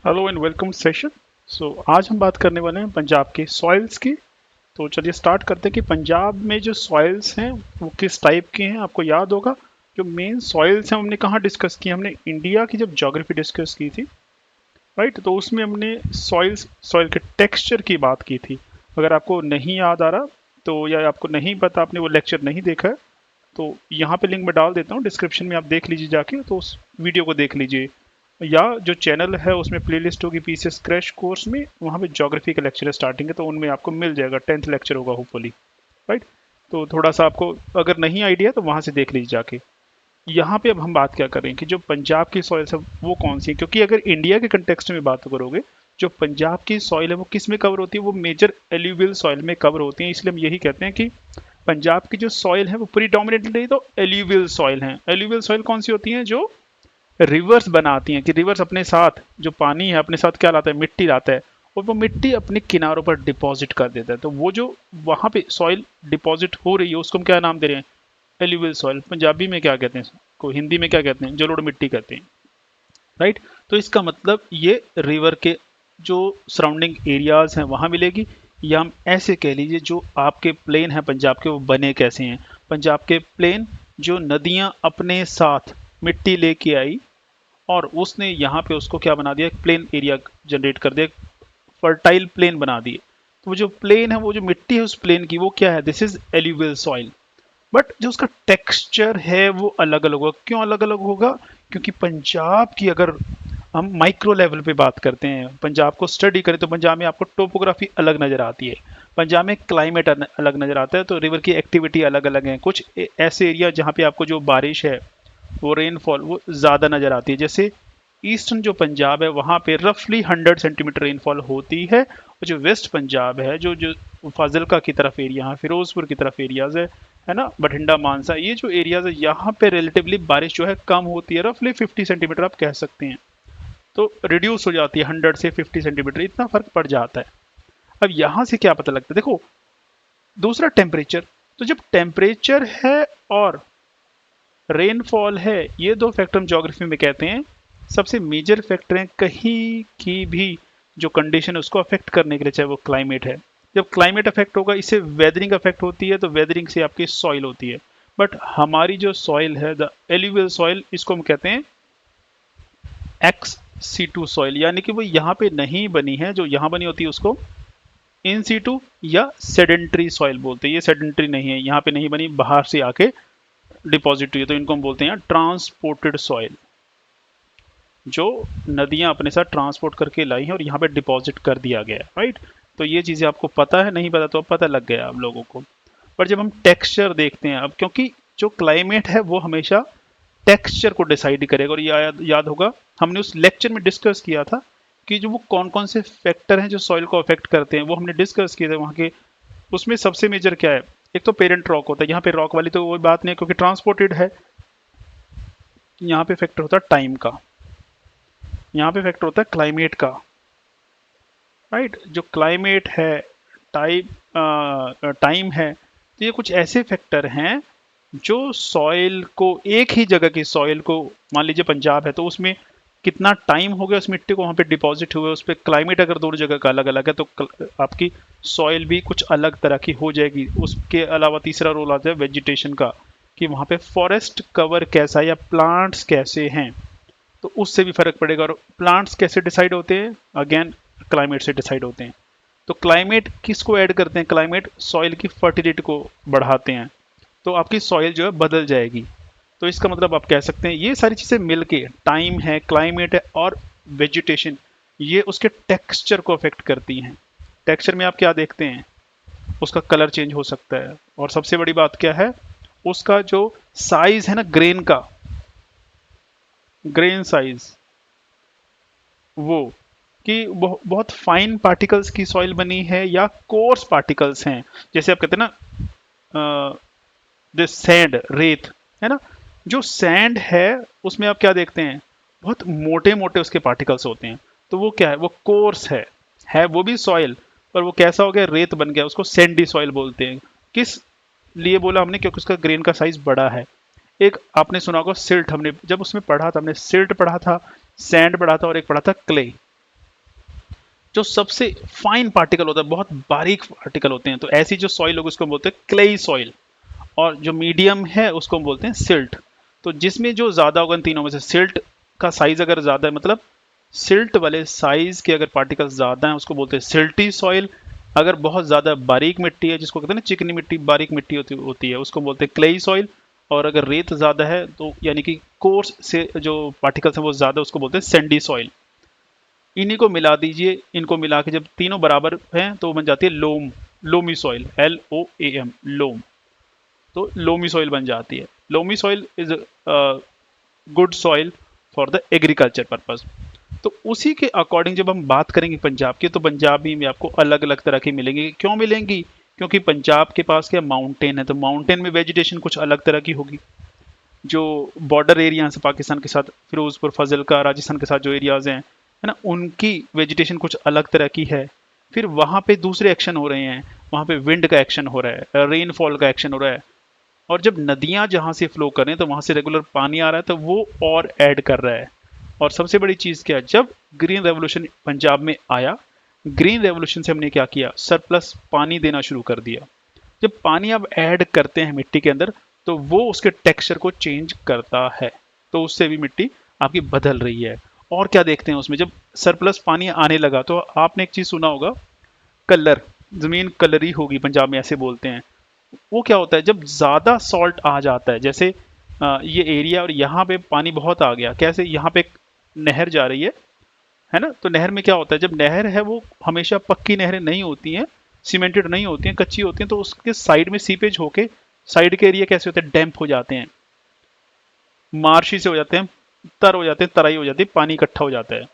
Hello and welcome session. आज हम बात करने वाले हैं पंजाब के सॉइल्स की। तो चलिए स्टार्ट करते हैं कि पंजाब में जो सॉइल्स हैं वो किस टाइप के हैं। आपको याद होगा जो मेन सॉइल्स हैं हमने कहाँ डिस्कस किए, हमने इंडिया की जब ज्योग्राफी डिस्कस की थी, राइट। तो उसमें हमने सॉइल के टेक्सचर की बात की थी। अगर आपको नहीं याद आ रहा तो या आपको नहीं पता, आपने वो लेक्चर नहीं देखा है, तो यहाँ पे लिंक मैं डाल देता हूँ डिस्क्रिप्शन में, आप देख लीजिए जाके, तो उस वीडियो को देख लीजिए। या जो चैनल है उसमें प्लेलिस्ट होगी पीसीएस क्रैश कोर्स में, वहाँ पे ज्योग्राफी का लेक्चर स्टार्टिंग है, तो उनमें आपको मिल जाएगा, 10th लेक्चर होगा होपफुली, राइट। तो थोड़ा सा आपको अगर नहीं आइडिया तो वहाँ से देख लीजिए जाके। यहाँ पे अब हम बात क्या करें कि जो पंजाब की सॉइल है वो कौन सी है, क्योंकि अगर इंडिया के कंटेक्स्ट में बात करोगे, जो पंजाब की सॉइल है वो किस में कवर होती है, वो मेजर एल्यूवियल सॉइल में कवर होती है। इसलिए हम यही कहते हैं कि पंजाब की जो सॉइल है वो प्रीडोमिनेटली तो एल्यूवियल सॉइल है। एल्यूवियल सॉइल कौन सी होती है, जो रिवर्स बनाती हैं, कि रिवर्स अपने साथ जो पानी है अपने साथ क्या लाता है, मिट्टी लाता है, और वो मिट्टी अपने किनारों पर डिपॉजिट कर देता है। तो वो जो वहां पे सॉइल डिपॉजिट हो रही है उसको हम क्या नाम दे रहे हैं, एल्यूवियल सॉइल। पंजाबी में क्या कहते हैं, को हिंदी में क्या कहते हैं, जलोढ़ मिट्टी कहते हैं, राइट। तो इसका मतलब ये रिवर के जो सराउंडिंग एरियाज हैं वहां मिलेगी। या हम ऐसे कह लीजिए जो आपके प्लेन है पंजाब के, वो बने कैसे हैं। पंजाब के प्लेन, जो नदियां अपने साथ मिट्टी लेके आई और उसने यहाँ पे उसको क्या बना दिया, एक प्लेन एरिया जनरेट कर दिया, फर्टाइल प्लेन बना दिए। तो वो जो प्लेन है, वो जो मिट्टी है उस प्लेन की, वो क्या है, this is alluvial soil. But जो उसका टेक्सचर है वो अलग अलग होगा। क्यों अलग अलग होगा, क्योंकि पंजाब की अगर हम माइक्रो लेवल पे बात करते हैं, पंजाब को स्टडी करें, तो पंजाब में आपको टोपोग्राफी अलग नजर आती है, पंजाब में क्लाइमेट अलग नजर आता है, तो रिवर की एक्टिविटी अलग अलग है। कुछ ऐसे एरिया जहाँ पे आपको जो बारिश है, वो रेनफॉल वो ज़्यादा नज़र आती है। जैसे ईस्टर्न जो पंजाब है वहाँ पे रफली 100 सेंटीमीटर रेनफॉल होती है, और जो वेस्ट पंजाब है, जो जो फाजिलका की तरफ एरिया है, फिरोजपुर की तरफ एरियाज है ना, बठिंडा मानसा, ये जो एरियाज है यहाँ पे रिलेटिवली बारिश जो है कम होती है, रफली 50 सेंटीमीटर आप कह सकते हैं। तो रिड्यूस हो जाती है 100 से 50 सेंटीमीटर, इतना फर्क पड़ जाता है। अब यहाँ से क्या पता लगता है, देखो दूसरा टेम्परेचर। तो जब टेम्परेचर है और रेनफॉल है, ये दो फैक्टर हम ज्योग्राफी में कहते हैं सबसे मेजर फैक्टर हैं कहीं की भी जो कंडीशन है उसको अफेक्ट करने के लिए, चाहे वो क्लाइमेट है। जब क्लाइमेट अफेक्ट होगा, इससे वेदरिंग अफेक्ट होती है, तो वेदरिंग से आपकी सॉइल होती है। बट हमारी जो सॉइल है, द एल्यूवियल सॉइल, इसको हम कहते हैं XC2 सॉइल, यानी कि वो यहाँ पे नहीं बनी है, जो यहाँ बनी होती है उसको इन सीटू या सेडेंट्री सॉइल बोलते हैं। ये सेडेंट्री नहीं है, यहाँ पे नहीं बनी, बाहर से आके डिपॉजिट हुई है, तो इनको हम बोलते हैं ट्रांसपोर्टेड सॉइल, जो नदियां अपने साथ ट्रांसपोर्ट करके लाई हैं और यहाँ पे डिपॉजिट कर दिया गया है, राइट। तो ये चीज़ें आपको पता है, नहीं पता तो अब पता लग गया आप लोगों को। पर जब हम टेक्सचर देखते हैं अब, क्योंकि जो क्लाइमेट है वो हमेशा टेक्सचर को डिसाइड करेगा, और याद होगा हमने उस लेक्चर में डिस्कस किया था कि जो वो कौन कौन से फैक्टर हैं जो सॉइल को अफेक्ट करते हैं, वो हमने डिस्कस किए थे वहाँ के। उसमें सबसे मेजर क्या है, एक तो पेरेंट रॉक होता है, यहाँ पे रॉक वाली तो कोई बात नहीं है क्योंकि ट्रांसपोर्टेड है। यहाँ पे फैक्टर होता है टाइम का, यहाँ पे फैक्टर होता है क्लाइमेट का, राइट। जो क्लाइमेट है, टाइम है, तो ये कुछ ऐसे फैक्टर हैं जो सॉइल को, एक ही जगह की सॉइल को, मान लीजिए पंजाब है तो उसमें कितना टाइम हो गया उस मिट्टी को वहाँ पे डिपॉजिट हुए, उस पर क्लाइमेट अगर दोनों जगह का अलग अलग है तो आपकी सॉइल भी कुछ अलग तरह की हो जाएगी। उसके अलावा तीसरा रोल आता है वेजिटेशन का, कि वहाँ पे फॉरेस्ट कवर कैसा है या प्लांट्स कैसे हैं, तो उससे भी फर्क पड़ेगा। और प्लांट्स कैसे डिसाइड होते हैं, अगेन क्लाइमेट से डिसाइड होते हैं। तो क्लाइमेट किसको ऐड करते हैं, क्लाइमेट सॉइल की फर्टिलिटी को बढ़ाते हैं, तो आपकी सॉइल जो है बदल जाएगी। तो इसका मतलब आप कह सकते हैं ये सारी चीज़ें मिलके, टाइम है, क्लाइमेट है और वेजिटेशन, ये उसके टेक्सचर को अफेक्ट करती हैं। टेक्सचर में आप क्या देखते हैं, उसका कलर चेंज हो सकता है, और सबसे बड़ी बात क्या है, उसका जो साइज है ना, ग्रेन का, ग्रेन साइज, वो कि बहुत फाइन पार्टिकल्स की सॉइल बनी है या कोर्स पार्टिकल्स हैं। जैसे आप कहते हैं ना दिस सैंड, रेत, है ना, जो सैंड है उसमें आप क्या देखते हैं, बहुत मोटे मोटे उसके पार्टिकल्स होते हैं, तो वो क्या है, वो कोर्स है वो भी सॉइल, पर वो कैसा हो गया, रेत बन गया, उसको सैंडी सॉइल बोलते हैं। किस लिए बोला हमने, क्योंकि उसका ग्रेन का साइज बड़ा है। एक आपने सुना होगा सिल्ट, हमने जब उसमें पढ़ा था, हमने सिल्ट पढ़ा था, सैंड पढ़ा था, और एक पढ़ा था क्ले। जो सबसे फाइन पार्टिकल होता है, बहुत बारीक पार्टिकल होते हैं, तो ऐसी जो सॉइल होगी उसको बोलते हैं क्लेई सॉइल। और जो मीडियम है उसको हम बोलते हैं सिल्ट। तो जिसमें जो ज़्यादा होगा इन तीनों में से, सिल्ट का साइज अगर ज़्यादा है, मतलब सिल्ट वाले साइज के अगर पार्टिकल्स ज़्यादा हैं उसको बोलते हैं सिल्टी सॉइल। अगर बहुत ज़्यादा बारीक मिट्टी है, जिसको कहते हैं ना चिकनी मिट्टी, बारीक मिट्टी होती है, उसको बोलते हैं क्लेई सॉइल। और अगर रेत ज़्यादा है तो यानी कि कोर्स से जो पार्टिकल्स हैं वो ज़्यादा, उसको बोलते हैं सैंडी सॉइल। इन्हीं को मिला दीजिए, इनको मिला के जब तीनों बराबर हैं तो बन जाती है लोम, लोमी सॉइल, LOAM, लोम। तो लोमी सॉइल बन जाती है। Loamy soil is good soil for the agriculture purpose. तो उसी के अकॉर्डिंग जब हम बात करेंगे पंजाब की, तो पंजाबी में आपको अलग अलग तरह की मिलेंगी। क्यों मिलेंगी? क्योंकि पंजाब के पास क्या माउंटेन है, तो माउंटेन में वेजिटेशन कुछ अलग तरह की होगी। जो बॉर्डर एरिया है पाकिस्तान के साथ, फिरोजपुर, फजलका, राजस्थान के साथ जो एरियाज हैं, है ना, उनकी वेजिटेशन कुछ अलग तरह की है। फिर वहाँ पे दूसरे एक्शन हो रहे हैं, वहाँ पे विंड का एक्शन हो रहा है, रेनफॉल का एक्शन हो रहा है। और जब नदियाँ जहाँ से फ्लो कर रही हैं तो वहाँ से रेगुलर पानी आ रहा है, तो वो और ऐड कर रहा है। और सबसे बड़ी चीज़ क्या है, जब ग्रीन रेवोल्यूशन पंजाब में आया, ग्रीन रेवोल्यूशन से हमने क्या किया, सरप्लस पानी देना शुरू कर दिया। जब पानी आप ऐड करते हैं मिट्टी के अंदर, तो वो उसके टेक्सचर को चेंज करता है, तो उससे भी मिट्टी आपकी बदल रही है। और क्या देखते हैं उसमें, जब सरप्लस पानी आने लगा तो आपने एक चीज़ सुना होगा, कलर, ज़मीन कलरी होगी, पंजाब में ऐसे बोलते हैं। वो क्या होता है, जब ज़्यादा सॉल्ट आ जाता है, जैसे ये एरिया और यहाँ पे पानी बहुत आ गया, कैसे, यहाँ पे एक नहर जा रही है ना, तो नहर में क्या होता है, जब नहर है वो हमेशा पक्की नहरें नहीं होती हैं, सीमेंटेड नहीं होती हैं, कच्ची होती हैं, तो उसके साइड में सीपेज होके साइड के एरिया कैसे होते हैं, डैम्प हो जाते हैं, मार्शी से हो जाते हैं, तर हो जाते हैं, तराई हो जाती है, पानी इकट्ठा हो जाता है।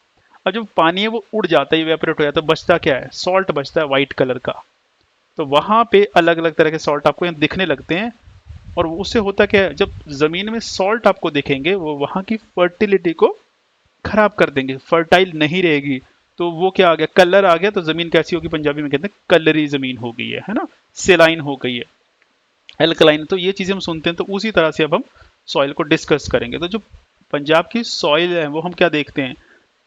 और जब पानी है वो उड़ जाता है, इवेपोरेट हो जाता है, बचता क्या है, सॉल्ट बचता है वाइट कलर का। तो वहां पे अलग अलग तरह के सॉल्ट आपको यहाँ दिखने लगते हैं। और उससे होता क्या है, जब जमीन में सॉल्ट आपको दिखेंगे वो वहां की फर्टिलिटी को खराब कर देंगे, फर्टाइल नहीं रहेगी। तो वो क्या आ गया, कलर आ गया, तो जमीन कैसी होगी, पंजाबी में कहते हैं कलरी जमीन हो गई है ना, सेलाइन हो गई है, एल्कलाइन। तो ये चीजें हम सुनते हैं, तो उसी तरह से अब हम सॉइल को डिस्कस करेंगे। तो जो पंजाब की सॉइल है वो हम क्या देखते हैं,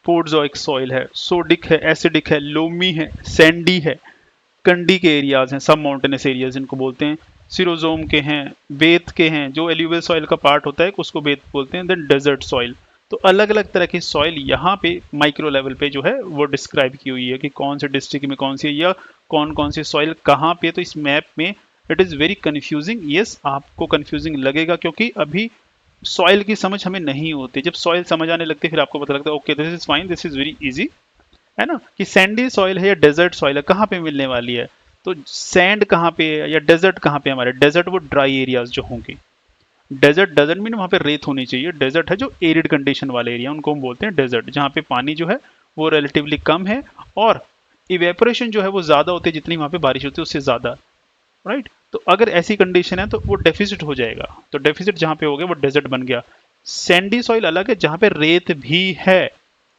पोडजोइक सॉइल है, सोडिक है, एसिडिक है, लोमी है, सैंडी है, कंडी के एरियाज हैं, सब माउंटेनस एरियाज इनको बोलते हैं, सिरोजोम के हैं, बेत के हैं, जो एल्यूवियल सॉइल का पार्ट होता है उसको बेत बोलते हैं, देन डेजर्ट सॉइल। तो अलग अलग तरह की सॉइल यहाँ पे माइक्रो लेवल पे जो है वो डिस्क्राइब की हुई है कि कौन से डिस्ट्रिक्ट में कौन सी है, या कौन कौन सी सॉइल कहाँ पे है। तो इस मैप में it is very confusing, yes आपको कन्फ्यूजिंग लगेगा, क्योंकि अभी सॉइल की समझ हमें नहीं होती। जब सॉइल समझ आने लगती है फिर आपको पता लगता है okay this is fine, this is very easy, है ना, कि सैंडी सॉइल है या डेजर्ट सॉइल है, कहाँ पे मिलने वाली है। तो सैंड कहाँ पे है या डेजर्ट कहाँ पे, हमारे डेजर्ट वो ड्राई एरियाज जो होंगे। डेजर्ट डजंट मीन वहाँ पे रेत होनी चाहिए, डेजर्ट है जो एरिड कंडीशन वाले एरिया, उनको हम बोलते हैं डेजर्ट, जहाँ पे पानी जो है वो रिलेटिवली कम है और इवेपोरेशन जो है वो ज़्यादा होती है, जितनी वहाँ पे बारिश होती है उससे ज़्यादा, राइट। तो अगर ऐसी कंडीशन है तो वो डेफिसिट हो जाएगा, तो डेफिसिट जहाँ पे हो गया वो डेजर्ट बन गया। सैंडी सॉइल अलग है, जहाँ पे रेत भी है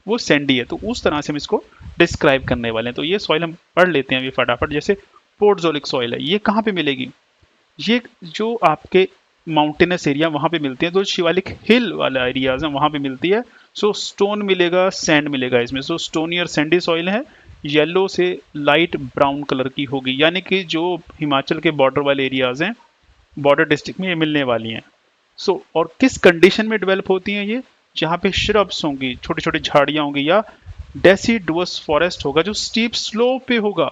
वो सैंडी है। तो उस तरह से हम इसको डिस्क्राइब करने वाले हैं। तो ये सॉइल हम पढ़ लेते हैं अभी फटाफट। जैसे पोर्टजोलिक सॉइल है, ये कहाँ पे मिलेगी, ये जो आपके माउंटेनस एरिया वहाँ पे मिलती है, तो शिवालिक हिल वाला एरियाज है वहाँ पे मिलती है। सो स्टोन मिलेगा, सैंड मिलेगा इसमें। सो स्टोनी और सैंडी सॉइल है, येलो से लाइट ब्राउन कलर की होगी, यानी कि जो हिमाचल के बॉर्डर वाले एरियाज हैं, बॉर्डर डिस्ट्रिक्ट में ये मिलने वाली हैं। सो और किस कंडीशन में डेवलप होती हैं ये, जहाँ पे श्रब्स होंगी, छोटी छोटी झाड़ियाँ होंगी, या डेसिडुअस फॉरेस्ट होगा जो स्टीप स्लोप पे होगा,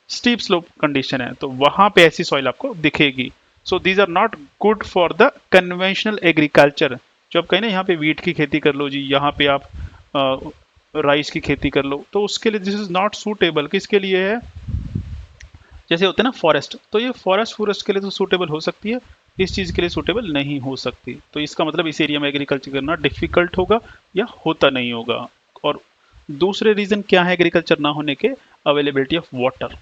स्टीप स्लोप कंडीशन है, तो वहां पे ऐसी सॉइल आपको दिखेगी। So these are not good for the conventional agriculture. जो आप कहें ना यहाँ पे वीट की खेती कर लो जी, यहाँ पे आप राइस की खेती कर लो, तो उसके लिए दिस इज नॉट सूटेबल। किसके लिए है, जैसे होते हैं ना फॉरेस्ट, तो ये फॉरेस्ट के लिए तो सूटेबल हो सकती है, इस चीज़ के लिए सूटेबल नहीं हो सकती। तो इसका मतलब इस एरिया में एग्रीकल्चर करना डिफिकल्ट होगा या होता नहीं होगा। और दूसरे रीज़न क्या है एग्रीकल्चर ना होने के, अवेलेबिलिटी ऑफ वाटर।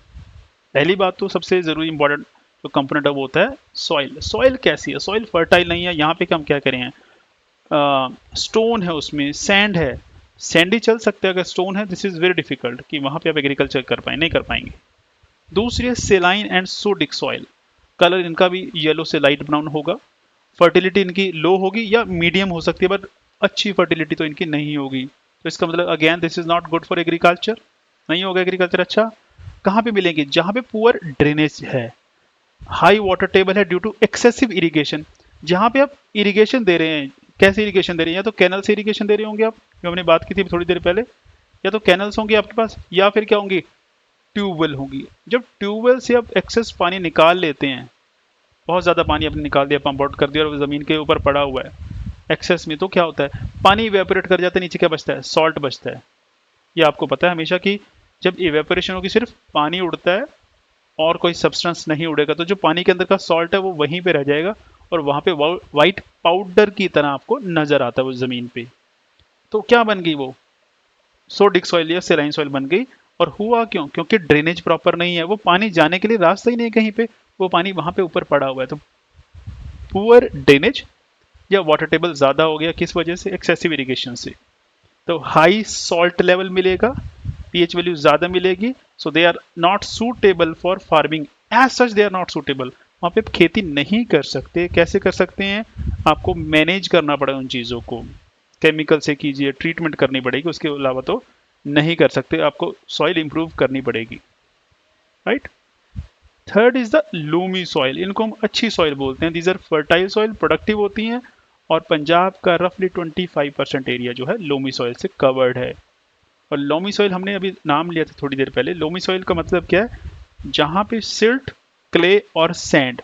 पहली बात तो सबसे ज़रूरी इंपॉर्टेंट जो कंपोनेंट है वो होता है सॉइल। सॉइल कैसी है, सॉइल फर्टाइल नहीं है, यहाँ पे हम क्या करें, स्टोन है उसमें, सैंड है, सैंड ही चल सकते हैं, अगर स्टोन है दिस इज़ वेरी डिफिकल्ट कि वहाँ पे आप एग्रीकल्चर कर पाए, नहीं कर पाएंगे। दूसरी है सेलाइन एंड सोडिक सॉइल, कलर इनका भी येलो से लाइट ब्राउन होगा, फर्टिलिटी इनकी लो होगी या मीडियम हो सकती है, बट अच्छी फर्टिलिटी तो इनकी नहीं होगी। तो इसका मतलब again this is not good for agriculture. नहीं होगा एग्रीकल्चर अच्छा। कहाँ पे मिलेंगे? जहाँ पे पुअर ड्रेनेज है, हाई वाटर टेबल है ड्यू टू एक्सेसिव इरिगेशन। जहाँ पे आप इरिगेशन दे रहे हैं, कैसे इरिगेशन दे रहे हैं? या तो कैनल से इरिगेशन दे रहे होंगे आप, जो हमने बात की थी थोड़ी देर पहले, या तो कैनल्स होंगे आपके पास, या फिर क्या होंगी? ट्यूबवेल होंगी। जब ट्यूबवेल से आप एक्सेस पानी निकाल लेते हैं, बहुत ज़्यादा पानी आपने निकाल दिया, पंप आउट कर दिया और ज़मीन के ऊपर पड़ा हुआ है एक्सेस में, तो क्या होता है? पानी इवेपोरेट कर जाता है, नीचे क्या बचता है? सॉल्ट बचता है। ये आपको पता है हमेशा कि जब इवेपोरेशन होगी सिर्फ पानी उड़ता है और कोई सब्सटेंस नहीं उड़ेगा, तो जो पानी के अंदर का सॉल्ट है वो वहीं पे रह जाएगा और वहां पे वाइट पाउडर की तरह आपको नजर आता है वो जमीन पे। तो क्या बन गई वो? सोडिक सॉइल या सेलाइन सॉइल बन गई। और हुआ क्यों? क्योंकि ड्रेनेज प्रॉपर नहीं है, वो पानी जाने के लिए रास्ता ही नहीं कहीं पे, वो पानी वहां पे ऊपर पड़ा हुआ है। तो पुअर ड्रेनेज या वाटर टेबल ज्यादा हो गया, किस वजह से? एक्सेसिव इरिगेशन से। तो हाई सॉल्ट लेवल मिलेगा, पीएच वैल्यू ज्यादा मिलेगी, so they are not suitable for farming, as such they are not suitable. वहां पे आप खेती नहीं कर सकते। कैसे कर सकते हैं? आपको मैनेज करना पड़ेगा उन चीजों को, केमिकल से कीजिए, ट्रीटमेंट करनी पड़ेगी, उसके अलावा तो नहीं कर सकते। आपको सॉइल इंप्रूव करनी पड़ेगी, right. Third is the loamy soil, इनको हम अच्छी सॉइल बोलते हैं। These are fertile soil, productive होती हैं, और पंजाब का रफली 25% एरिया जो है लोमी सॉइल से कवर्ड है। और लोमी सॉइल हमने अभी नाम लिया था थोड़ी देर पहले। लोमी सॉइल का मतलब क्या है? जहां पे सिल्ट, क्ले और सैंड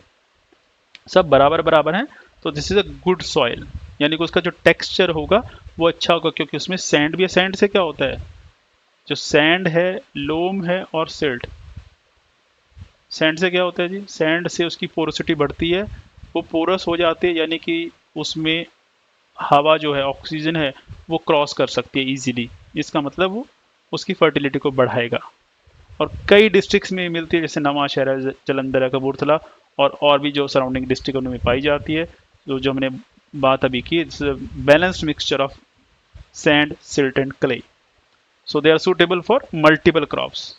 सब बराबर बराबर हैं, तो this is a good soil, यानी कि उसका जो टेक्सचर होगा वो अच्छा होगा, क्योंकि उसमें सैंड भी है। सैंड से क्या होता है? जो सैंड है, लोम है और सिल्ट, सैंड से क्या होता है जी? सैंड से उसकी पोरोसिटी बढ़ती है, वो पोरस हो जाती है, यानी कि उसमें हवा जो है, ऑक्सीजन है, वो क्रॉस कर सकती है इजीली। इसका मतलब वो उसकी फर्टिलिटी को बढ़ाएगा। और कई डिस्ट्रिक्ट्स में मिलती है, जैसे नवांशहर है, जलंधर है, कपूरथला, और भी जो सराउंडिंग डिस्ट्रिक्ट उनमें पाई जाती है। जो हमने बात अभी की, balanced mixture of sand, silt and clay, so they are suitable for multiple crops.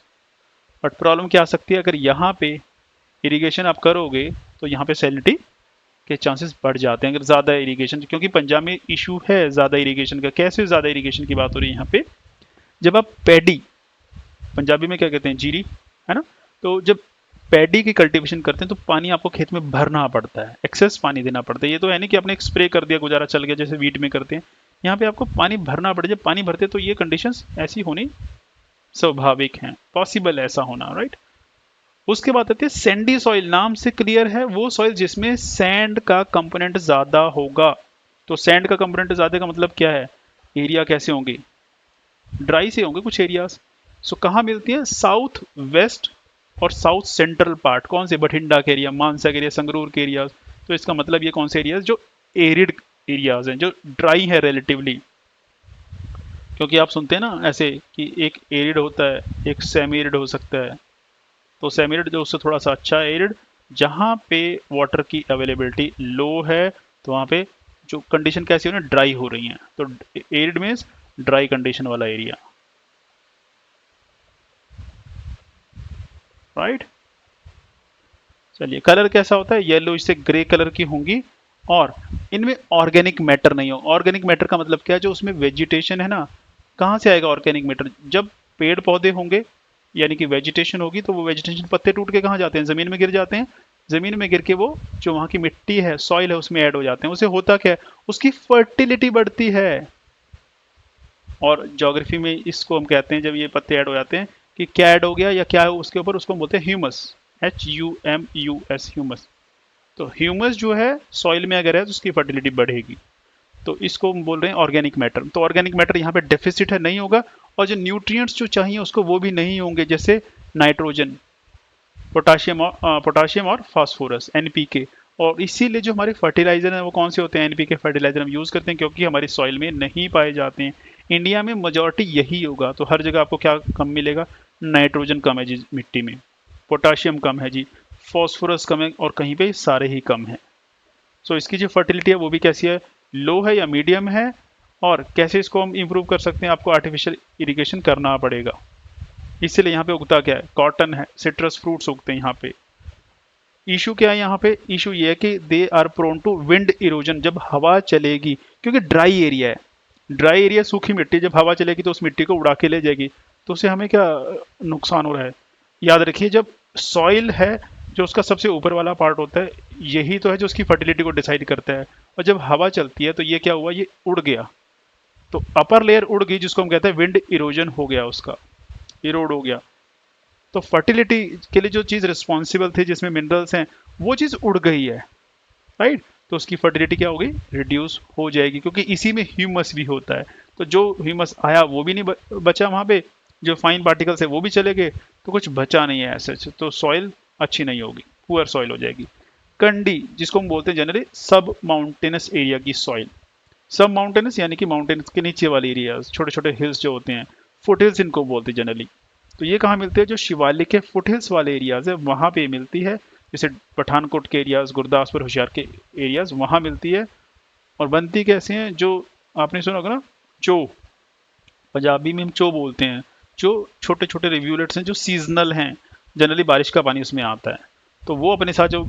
But problem क्या आ सकती है? अगर यहाँ पे इरिगेशन आप करोगे तो यहाँ पे सैलिनिटी के चांसेस बढ़ जाते हैं, अगर ज़्यादा इरिगेशन, क्योंकि पंजाब में इशू है ज़्यादा इरिगेशन का। कैसे ज़्यादा इरिगेशन की बात हो रही है यहाँ पे? जब आप पैडी, पंजाबी में क्या कहते हैं? जीरी, है ना? तो जब पैडी की कल्टीवेशन करते हैं तो पानी आपको खेत में भरना पड़ता है, एक्सेस पानी देना पड़ता है। ये तो है नहीं कि आपने एक स्प्रे कर दिया, गुजारा चल गया, जैसे वीट में करते हैं। यहाँ पे आपको पानी भरना पड़े। जब पानी भरते हैं तो ये कंडीशंस ऐसी होनी स्वाभाविक हैं, पॉसिबल ऐसा होना, राइट। उसके बाद आती है सैंडी सॉइल। नाम से क्लियर है, वो सॉइल जिसमें सैंड का कंपोनेंट ज्यादा होगा। तो सैंड का कंपोनेंट ज्यादा का मतलब क्या है? एरिया कैसे होंगे? ड्राई से होंगे कुछ एरियाज। सो कहाँ मिलती है? साउथ वेस्ट और साउथ सेंट्रल पार्ट। कौन से? बठिंडा के एरिया, मानसा के एरिया, संगरूर के एरियाज। तो इसका मतलब ये कौन से एरियाज? जो एरिड एरियाज हैं, जो ड्राई है रिलेटिवली। क्योंकि आप सुनते हैं ना ऐसे कि एक एरिड होता है, एक सेमी एरिड हो सकता है। तो सेमी एरिड जो उससे थोड़ा सा अच्छा है एरिड, जहाँ पे वाटर की अवेलेबिलिटी लो है, तो वहाँ पे जो कंडीशन कैसी हो रही है? ड्राई हो रही है। तो एरिड मीन्स ड्राई कंडीशन वाला एरिया, राइट। चलिए, कलर कैसा होता है? येलो से ग्रे कलर की होंगी, और इनमें ऑर्गेनिक मैटर नहीं हो। ऑर्गेनिक मैटर का मतलब क्या है? जो उसमें वेजिटेशन है ना, कहाँ से आएगा ऑर्गेनिक मैटर? जब पेड़ पौधे होंगे, यानी कि वेजिटेशन होगी, तो वो वेजिटेशन पत्ते टूट के कहाँ जाते हैं? जमीन में गिर जाते हैं। जमीन में गिर के वो जो वहाँ की मिट्टी है, सॉइल है, उसमें ऐड हो जाते हैं। उसे होता क्या है? उसकी फर्टिलिटी बढ़ती है। और ज्योग्राफी में इसको हम कहते हैं, जब ये पत्ते ऐड हो जाते हैं, कि क्या ऐड हो गया या क्या है उसके ऊपर, उसको हम बोलते हैं ह्यूमस, HUMUS, ह्यूमस। तो ह्यूमस जो है सॉइल में अगर है तो उसकी फर्टिलिटी बढ़ेगी। तो इसको हम बोल रहे हैं ऑर्गेनिक मैटर। तो ऑर्गेनिक मैटर यहाँ पे डेफिसिट है, नहीं होगा। और जो न्यूट्रिएंट्स जो चाहिए उसको, वो भी नहीं होंगे, जैसे नाइट्रोजन, पोटाशियम और फास्फोरस, NPK। और इसीलिए जो हमारे फर्टिलाइजर हैं वो कौन से होते हैं? NPK फर्टिलाइजर हम यूज़ करते हैं, क्योंकि हमारी सॉइल में नहीं पाए जाते हैं। इंडिया में मेजॉरिटी यही होगा। तो हर जगह आपको क्या कम मिलेगा? नाइट्रोजन कम है जी मिट्टी में, पोटाशियम कम है जी, फॉस्फोरस कम है, और कहीं पे सारे ही कम है। सो इसकी जो फर्टिलिटी है वो भी कैसी है? लो है या मीडियम है। और कैसे इसको हम इंप्रूव कर सकते हैं? आपको आर्टिफिशियल इरिगेशन करना पड़ेगा। इसीलिए यहाँ पे उगता क्या है? कॉटन है, सिट्रस फ्रूट्स उगते हैं यहाँ पे। इशू क्या है यहाँ पे? इशू ये है कि they are prone to wind erosion. जब हवा चलेगी, क्योंकि ड्राई एरिया है, ड्राई एरिया, सूखी मिट्टी, जब हवा चलेगी तो उस मिट्टी को उड़ा के ले जाएगी। तो उससे हमें क्या नुकसान हो रहा है? याद रखिए, जब सॉइल है जो उसका सबसे ऊपर वाला पार्ट होता है, यही तो है जो उसकी फर्टिलिटी को डिसाइड करता है। और जब हवा चलती है तो ये क्या हुआ, ये उड़ गया, तो अपर लेयर उड़ गई, जिसको हम कहते हैं विंड इरोजन हो गया, उसका इरोड हो गया। तो फर्टिलिटी के लिए जो चीज़ रिस्पॉन्सिबल थी, जिसमें मिनरल्स हैं, वो चीज़ उड़ गई है, राइट। तो उसकी फर्टिलिटी क्या होगी, रिड्यूस हो जाएगी, क्योंकि इसी में ह्यूमस भी होता है। तो जो ह्यूमस आया वो भी नहीं बचा वहाँ पे, जो फाइन पार्टिकल्स है वो भी चले गए, तो कुछ बचा नहीं है ऐसे। तो सॉइल अच्छी नहीं होगी, पुअर सॉइल हो जाएगी। कंडी, जिसको हम बोलते हैं जनरली सब माउंटेनस एरिया की सॉइल। सब माउंटेनस यानी कि माउंटेन्स के नीचे वाले एरियाज, छोटे छोटे हिल्स जो होते हैं, फुट हिल्स इनको बोलते हैं जनरली। तो ये कहाँ मिलते हैं, जो शिवालिक के फुट हिल्स वाले एरियाज है वहाँ पे मिलती है, जैसे पठानकोट के एरियाज, गुरदासपुर, होशियार के एरियाज, वहाँ मिलती है। और बनती कैसे हैं, जो आपने सुना होगा ना, चो, पंजाबी में हम चो बोलते हैं, जो छोटे छोटे रिव्यूलेट्स हैं जो सीजनल हैं, जनरली बारिश का पानी उसमें आता है, तो वो अपने साथ जो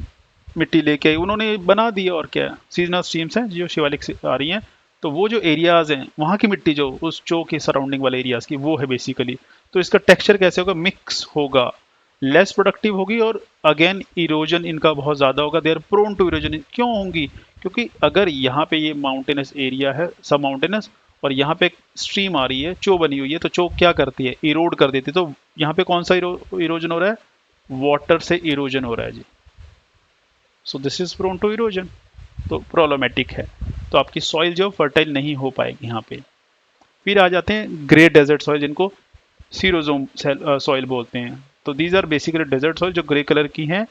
मिट्टी लेके आई उन्होंने बना दी। और क्या, सीजनल स्ट्रीम्स हैं जो शिवालिक से आ रही हैं, तो वो जो एरियाज हैं वहाँ की मिट्टी जो उस चो के सराउंडिंग वाले एरियाज की, वो है बेसिकली। तो इसका टेक्सचर कैसे होगा, मिक्स होगा, लेस प्रोडक्टिव होगी, और अगेन इरोजन इनका बहुत ज़्यादा होगा। They are prone to erosion. क्यों होंगी, क्योंकि अगर यहाँ पे ये माउंटेनस एरिया है, सब माउंटेनस, और यहाँ पे एक स्ट्रीम आ रही है, चो बनी हुई है, तो चो क्या करती है, इरोड कर देती है। तो यहाँ पे कौन सा इरोजन हो रहा है, वाटर से इरोजन हो रहा है जी। So this is prone to erosion, तो प्रॉब्लमेटिक है। तो आपकी सॉइल जो फर्टाइल नहीं हो पाएगी यहाँ पे। फिर आ जाते हैं ग्रे डेजर्ट सॉइल, जिनको सीरोजोम सॉइल बोलते हैं। तो these are basically desert soil जो ग्रे कलर की हैं।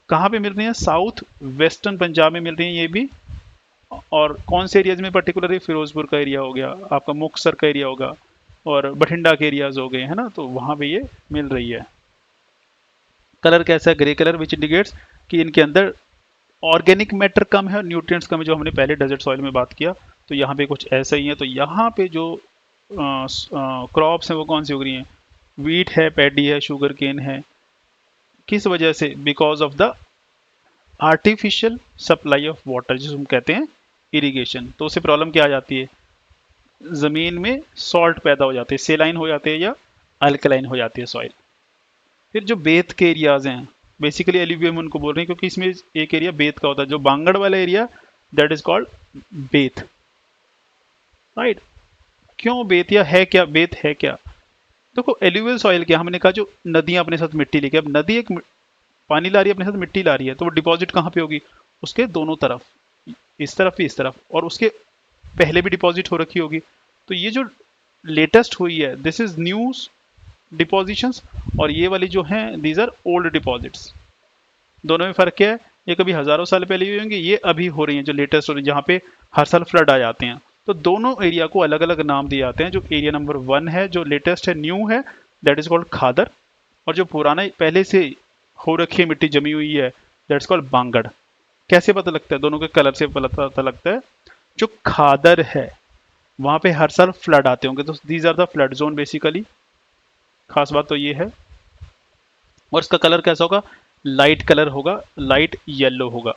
कहाँ पे मिल रही हैं, साउथ वेस्टर्न पंजाब में मिल रही हैं ये भी। और कौन से एरियाज में पर्टिकुलरली, फिरोजपुर का एरिया हो गया, आपका मुक्तसर का एरिया होगा, और बठिंडा के एरियाज हो गए, है ना, तो वहाँ पे ये मिल रही है। कलर कैसा है, ग्रे कलर, विच इंडिकेट्स कि इनके अंदर ऑर्गेनिक मैटर कम है और न्यूट्रिएंट्स कम है, जो हमने पहले डेजर्ट सॉइल में बात किया। तो यहाँ पे कुछ ऐसा ही है। तो यहाँ पे जो क्रॉप्स हैं वो कौन सी उग रही हैं, वीट है, पैडी है, शुगर केन है। किस वजह से, because of the artificial supply of water, जिसको हम कहते हैं इरिगेशन। तो उससे प्रॉब्लम क्या आ जाती है, ज़मीन में सॉल्ट पैदा हो जाते हैं, सेलाइन हो जाते हैं या अल्कलाइन हो जाती है सॉइल। फिर जो बेत के एरियाज हैं, बेसिकली एल्यूवियम उनको बोल रहे हैं, क्योंकि इसमें एक एरिया बेत का होता है, जो बांगड़ वाला एरिया, दैट इज कॉल्ड बेत, राइट। क्यों बेत, या है क्या बेत, है क्या? देखो एल्यूवियल सॉइल क्या, हमने कहा जो नदियां अपने साथ मिट्टी लेके, अब नदी एक पानी ला रही है, अपने साथ मिट्टी ला रही है, तो वो डिपॉजिट कहाँ पे होगी, उसके दोनों तरफ, इस तरफ भी इस तरफ, और उसके पहले भी डिपॉजिट हो रखी होगी। तो ये जो लेटेस्ट हुई है, दिस इज न्यू डिपॉजिशंस, और ये वाली जो हैं, दीज आर ओल्ड डिपॉजिट्स। दोनों में फर्क क्या है, ये कभी हजारों साल पहले हुई होंगी, ये अभी हो रही हैं जो लेटेस्ट हो रही है, जहाँ पे हर साल फ्लड आ जाते हैं। तो दोनों एरिया को अलग अलग नाम दिए जाते हैं। जो एरिया नंबर 1 है, जो लेटेस्ट है, न्यू है, दैट इज कॉल्ड खादर। और जो पुराना पहले से हो रखी है, मिट्टी जमी हुई है, दैट इज कॉल्ड बांगड़। कैसे पता लगता है, दोनों के कलर से पता लगता है। जो खादर है वहाँ पे हर साल फ्लड आते होंगे, तो these are the flood zone basically. खास बात तो ये है। और इसका कलर कैसा होगा, लाइट कलर होगा, लाइट येलो होगा।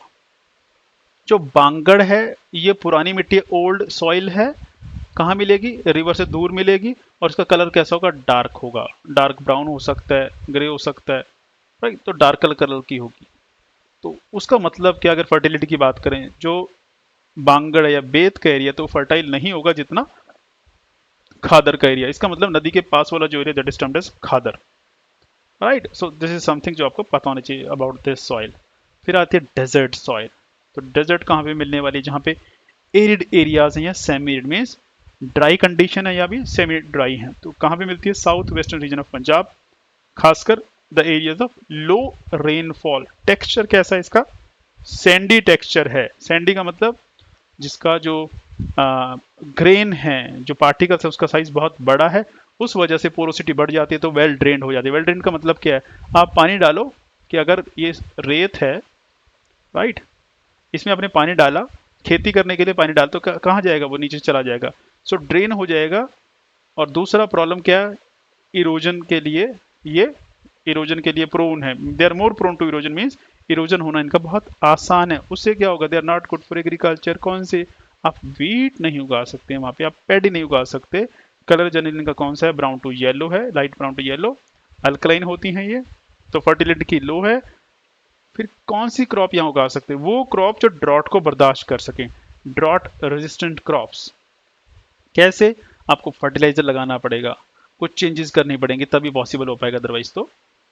जो बांगड़ है, ये पुरानी मिट्टी, ओल्ड सॉइल है, कहाँ मिलेगी, रिवर से दूर मिलेगी। और इसका कलर कैसा होगा, डार्क होगा, डार्क ब्राउन हो सकता है, ग्रे हो सकता है, राइट। तो डार्क कलर की होगी। तो उसका मतलब क्या, अगर फर्टिलिटी की बात करें, जो बांगड़ या बेत का एरिया, तो फर्टाइल नहीं होगा जितना खादर का एरिया। इसका मतलब नदी के पास वाला जो area, that is termed as khadar, right. So this is something जो आपको पता होना चाहिए अबाउट दिस सॉइल। फिर आती है डेजर्ट सॉइल। तो डेजर्ट कहाँ पे मिलने वाली है, जहाँ पे एरिड एरियाज हैं या semi arid, means dry condition है या भी सेमी ड्राई है। तो कहाँ पे मिलती है, south western region of Punjab, खासकर the areas of low rainfall. Texture कैसा है इसका, सैंडी टेक्सचर है। सैंडी का मतलब जिसका जो ग्रेन है, जो पार्टिकल्स है, उसका साइज बहुत बड़ा है, उस वजह से पोरोसिटी बढ़ जाती है, तो वेल ड्रेन्ड हो जाती है। वेल ड्रेन का मतलब क्या है, आप पानी डालो, कि अगर ये रेत है, राइट, इसमें आपने पानी डाला, खेती करने के लिए पानी डाल, तो कहाँ जाएगा, वो नीचे चला जाएगा, सो ड्रेन हो जाएगा। और दूसरा प्रॉब्लम क्या है, इरोजन के लिए, ये इरोजन के लिए प्रोन है, they are more prone to erosion, means erosion होना इनका बहुत आसान है। उससे क्या होगा, they are not good for agriculture. कौन से, आप वीट नहीं उगा सकते वहाँ पे, आप पैडी नहीं उगा सकते, कलर जनरली इनका कौन सा है, ब्राउन टू येलो है, light brown to yellow. Alkaline होती हैं ये, तो फर्टिलिटी की लो है। फिर कौन सी क्रॉप यहाँ उगा सकते हैं, वो क्रॉप जो ड्रॉट को बर्दाश्त कर सके, ड्रॉट रेजिस्टेंट क्रॉप्स। कैसे, आपको फर्टिलाइजर लगाना पड़ेगा, कुछ चेंजेस करनी पड़ेंगे तभी पॉसिबल हो पाएगा, अदरवाइज तो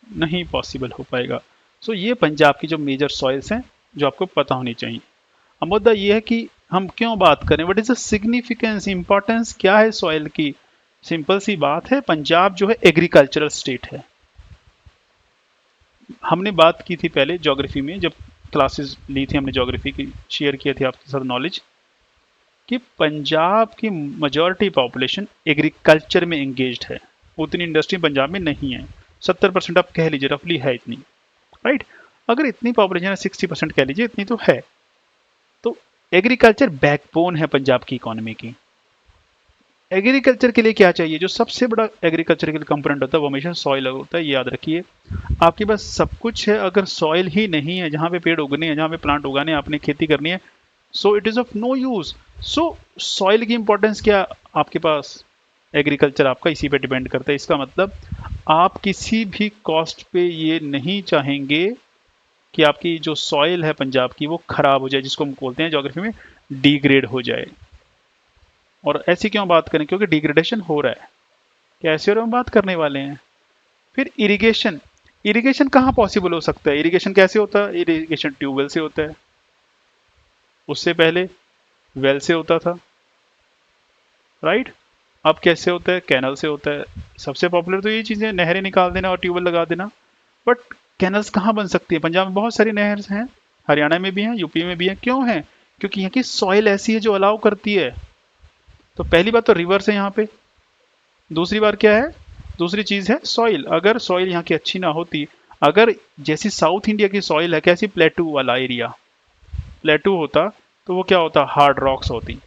नहीं पॉसिबल हो पाएगा। सो ये पंजाब की जो मेजर सॉइल्स हैं जो आपको पता होनी चाहिए। अब मुद्दा ये है कि हम क्यों बात करें, what is the significance, importance क्या है सॉइल की। सिंपल सी बात है, पंजाब जो है एग्रीकल्चरल स्टेट है। हमने बात की थी पहले ज्योग्राफी में, जब क्लासेस ली थी हमने ज्योग्राफी की, शेयर किया थी आपके साथ नॉलेज, कि पंजाब की मेजॉरिटी पॉपुलेशन एग्रीकल्चर में एंगेज्ड है। उतनी इंडस्ट्री पंजाब में नहीं है, 70% आप कह लीजिए रफली है इतनी, राइट। अगर इतनी पॉपुलेशन है, 60% कह लीजिए, इतनी तो है। तो एग्रीकल्चर बैकबोन है पंजाब की इकोनॉमी की। एग्रीकल्चर के लिए क्या चाहिए, जो सबसे बड़ा एग्रीकल्चर के लिए कंपोनेंट होता है वो हमेशा सॉइल होता है, ये याद रखिए। आपके पास सब कुछ है, अगर सॉइल ही नहीं है, जहाँ पे पेड़ उगने हैं, जहाँ पे प्लांट उगाने हैं, आपने खेती करनी है, so it is of no use. So soil की इंपॉर्टेंस क्या, आपके पास एग्रीकल्चर आपका इसी पे डिपेंड करता है। इसका मतलब आप किसी भी कॉस्ट पे ये नहीं चाहेंगे कि आपकी जो सॉइल है पंजाब की वो खराब हो जाए, जिसको हम बोलते हैं ज्योग्राफी में डिग्रेड हो जाए। और ऐसी क्यों बात करें, क्योंकि डिग्रेडेशन हो रहा है, कैसे और हम बात करने वाले हैं। फिर इरिगेशन, इरिगेशन कहाँ पॉसिबल हो सकता है, इरिगेशन कैसे होता है, इरिगेशन ट्यूबवेल से होता है, उससे पहले वेल से होता था, राइट। अब कैसे होता है, कैनल से होता है। सबसे पॉपुलर तो ये चीज़ें, नहरें निकाल देना और ट्यूबवेल लगा देना। बट कैनल्स कहाँ बन सकती है, पंजाब में बहुत सारी नहर हैं, हरियाणा में भी हैं, यूपी में भी हैं। क्यों है, क्योंकि यहाँ की सॉइल ऐसी है जो अलाउ करती है। तो पहली बात तो रिवर्स है यहाँ पे, दूसरी बार क्या है, दूसरी चीज़ है सॉइल। अगर सॉइल यहाँ की अच्छी ना होती, अगर जैसी साउथ इंडिया की सॉइल है, कैसी प्लेटू वाला एरिया, प्लेटू होता तो वो क्या होता, हार्ड रॉक्स होती।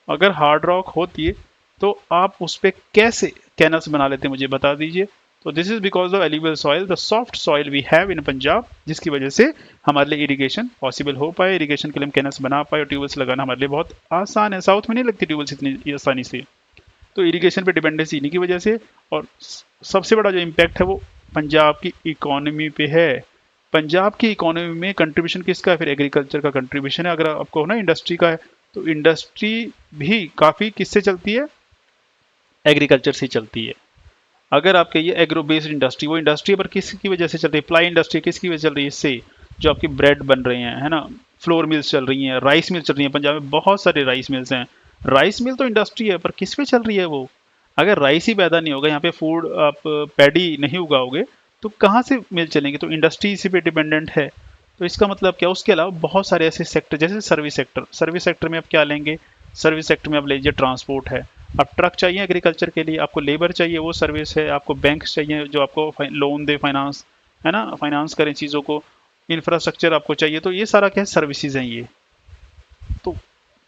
अगर हार्ड रॉक होती है तो आप उस पर कैसे कैनल्स बना लेते हैं, मुझे बता दीजिए। तो this is because of alluvial soil, the soft soil we have in Punjab, जिसकी वजह से हमारे लिए इरिगेशन पॉसिबल हो पाए, इरिगेशन के लिए हम कैनल्स बना पाए, और ट्यूबवेल्स लगाना हमारे लिए बहुत आसान है। साउथ में नहीं लगती ट्यूबवेल्स इतनी आसानी से। तो इरिगेशन पे डिपेंडेंसी इन्हीं की वजह से। और सबसे बड़ा जो इम्पैक्ट है वो पंजाब की इकोनॉमी पे है। पंजाब की इकोनॉमी में कंट्रीब्यूशन किसका है, फिर एग्रीकल्चर का कंट्रीब्यूशन है। अगर आपको ना इंडस्ट्री का है, तो इंडस्ट्री भी काफ़ी किससे चलती है, एग्रीकल्चर से चलती है। अगर आप कहिए एग्रो बेस्ड इंडस्ट्री, वो इंडस्ट्री पर किसकी वजह से चल रही है, प्लाई इंडस्ट्री किसकी वजह से चल रही है, इससे जो आपकी ब्रेड बन रहे हैं, है ना, फ्लोर मिल्स चल रही हैं, राइस मिल चल रही हैं, पंजाब में बहुत सारे राइस मिल्स हैं। राइस मिल तो इंडस्ट्री है, पर किस पे चल रही है वो। अगर राइस ही पैदा नहीं होगा यहाँ पे, फूड आप पैडी नहीं उगाओगे, तो कहाँ से मिल चलेंगे, तो इंडस्ट्री इसी पे डिपेंडेंट है। तो इसका मतलब क्या, उसके अलावा बहुत सारे ऐसे सेक्टर, जैसे सर्विस सेक्टर, सर्विस सेक्टर में आप क्या लेंगे, सर्विस सेक्टर में आप लीजिए ट्रांसपोर्ट है। अब ट्रक चाहिए एग्रीकल्चर के लिए, आपको लेबर चाहिए, वो सर्विस है। आपको बैंक चाहिए जो आपको लोन दे, फाइनेंस, है ना, फाइनेंस करें चीज़ों को। इंफ्रास्ट्रक्चर आपको चाहिए, तो ये सारा क्या है, सर्विसेज हैं ये। तो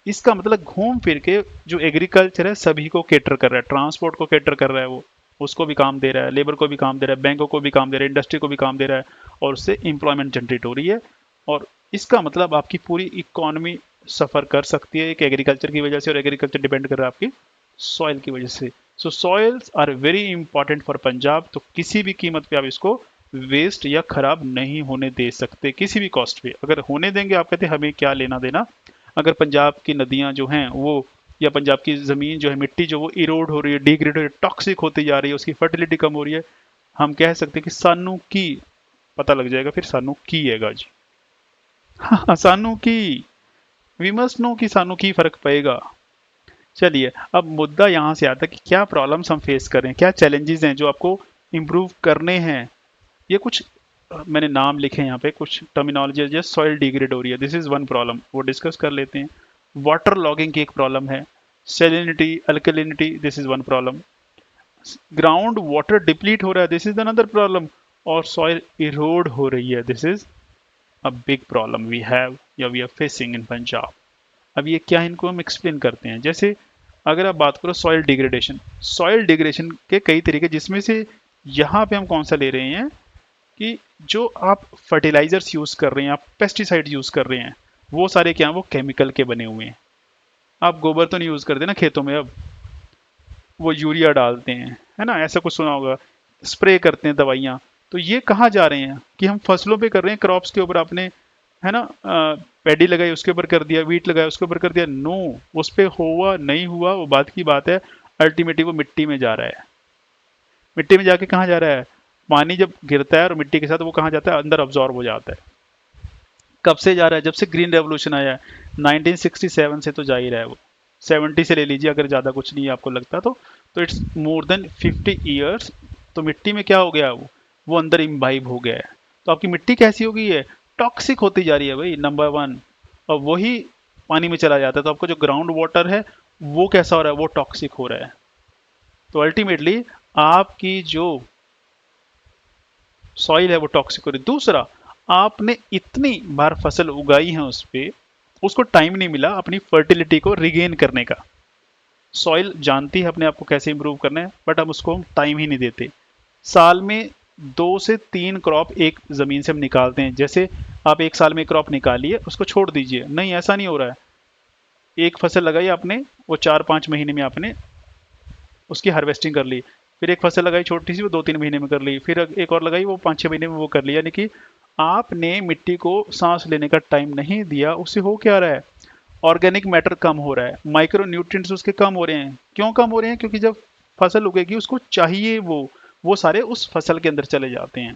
इसका मतलब घूम फिर के जो एग्रीकल्चर है सभी को केटर कर रहा है, ट्रांसपोर्ट को केटर कर रहा है, वो उसको भी काम दे रहा है, लेबर को भी काम दे रहा है, बैंकों को भी काम दे रहा है, इंडस्ट्री को भी काम दे रहा है, और उससे एम्प्लॉयमेंट जनरेट हो रही है। और इसका मतलब आपकी पूरी इकोनॉमी सफ़र कर सकती है एक एग्रीकल्चर की वजह से, और एग्रीकल्चर डिपेंड कर रहा है आपकी सॉइल की वजह से। So soils are very important for Punjab. तो किसी भी कीमत पे आप इसको वेस्ट या खराब नहीं होने दे सकते, किसी भी कॉस्ट पे। अगर होने देंगे, आप कहते हैं हमें क्या लेना देना। अगर पंजाब की नदियां जो हैं वो, या पंजाब की ज़मीन जो है, मिट्टी जो, वो इरोड हो रही है, डिग्रेड हो रही है, टॉक्सिक होती जा रही है, उसकी फर्टिलिटी कम हो रही है, हम कह सकते हैं कि सानू की, पता लग जाएगा फिर सानू की है जी। हाँ, सानू की, वी मस्ट नो कि सानू की फर्क पड़ेगा। चलिए, अब मुद्दा यहाँ से आता है कि क्या प्रॉब्लम्स हम फेस कर रहे हैं, क्या चैलेंजेस हैं जो आपको इम्प्रूव करने हैं। ये कुछ मैंने नाम लिखे हैं यहाँ पे, कुछ टर्मिनोलॉजी, जैसे सॉइल डिग्रेड हो रही है, दिस इज वन प्रॉब्लम, वो डिस्कस कर लेते हैं। वाटर लॉगिंग की एक प्रॉब्लम है। Salinity, alkalinity, this is one problem. Ground water deplete हो रहा है, दिस इज अनदर प्रॉब्लम। और सॉइल इरोड हो रही है, this is a big problem we have, या we are facing in Punjab. अब ये क्या है, इनको हम एक्सप्लेन करते हैं। जैसे अगर आप बात करो सॉइल डिग्रेडेशन, सॉइल डिग्रेडेशन के कई तरीके, जिसमें से यहाँ पे हम कौन सा ले रहे हैं कि जो आप फर्टिलाइजर्स यूज़ कर रहे हैं, आप पेस्टिसाइड यूज़ कर रहे हैं, वो सारे क्या हैं, वो केमिकल के बने हुए हैं। आप गोबर तो नहीं यूज़ करते ना खेतों में अब, वो यूरिया डालते हैं, है ना, ऐसा कुछ सुना होगा, स्प्रे करते हैं दवाइयाँ। तो ये कहाँ जा रहे हैं कि हम फसलों पे कर रहे हैं, क्रॉप्स के ऊपर आपने, है ना, पैडी लगाई उसके ऊपर कर दिया, वीट लगाया उसके ऊपर कर दिया, नो, उस पे हुआ नहीं हुआ वो बात की बात है, अल्टीमेटली वो मिट्टी में जा रहा है। मिट्टी में जाके कहाँ जा रहा है, पानी जब गिरता है और मिट्टी के साथ वो कहाँ जाता है, अंदर अब्जॉर्ब हो जाता है। कब से जा रहा है, जब से ग्रीन रेवोल्यूशन आया है, 1967 से तो जा ही रहा है वो, 70 से ले लीजिए अगर ज़्यादा कुछ नहीं आपको लगता तो इट्स मोर देन 50 ईयर्स। तो मिट्टी में क्या हो गया, वो अंदर इम्बाइब हो गया है। तो आपकी मिट्टी कैसी हो गई है, टॉक्सिक होती जा रही है भाई, नंबर वन। और वही पानी में चला जाता है, तो आपका जो ग्राउंड वाटर है वो कैसा हो रहा है, वो टॉक्सिक हो रहा है। तो अल्टीमेटली आपकी जो सॉइल है वो टॉक्सिक हो रही है। दूसरा, आपने इतनी बार फसल उगाई है उस पे, उसको टाइम नहीं मिला अपनी फर्टिलिटी को रिगेन करने का। सॉइल जानती है अपने आप को कैसे इंप्रूव करना है, बट हम उसको टाइम ही नहीं देते। साल में 2 से 3 क्रॉप एक जमीन से हम निकालते हैं। जैसे आप एक साल में एक क्रॉप निकालिए, उसको छोड़ दीजिए, नहीं ऐसा नहीं हो रहा है। एक फसल लगाई आपने, वो 4-5 महीने में आपने उसकी हार्वेस्टिंग कर ली। फिर एक फसल लगाई छोटी सी, वो 2-3 महीने में कर ली। फिर एक और लगाई, वो 5-6 महीने में वो कर ली। यानी कि आपने मिट्टी को सांस लेने का टाइम नहीं दिया। उससे हो क्या रहा है, ऑर्गेनिक मैटर कम हो रहा है, माइक्रो न्यूट्रिएंट्स उसके कम हो रहे हैं। क्यों कम हो रहे हैं, क्योंकि जब फसल उगेगी उसको चाहिए वो सारे उस फसल के अंदर चले जाते हैं।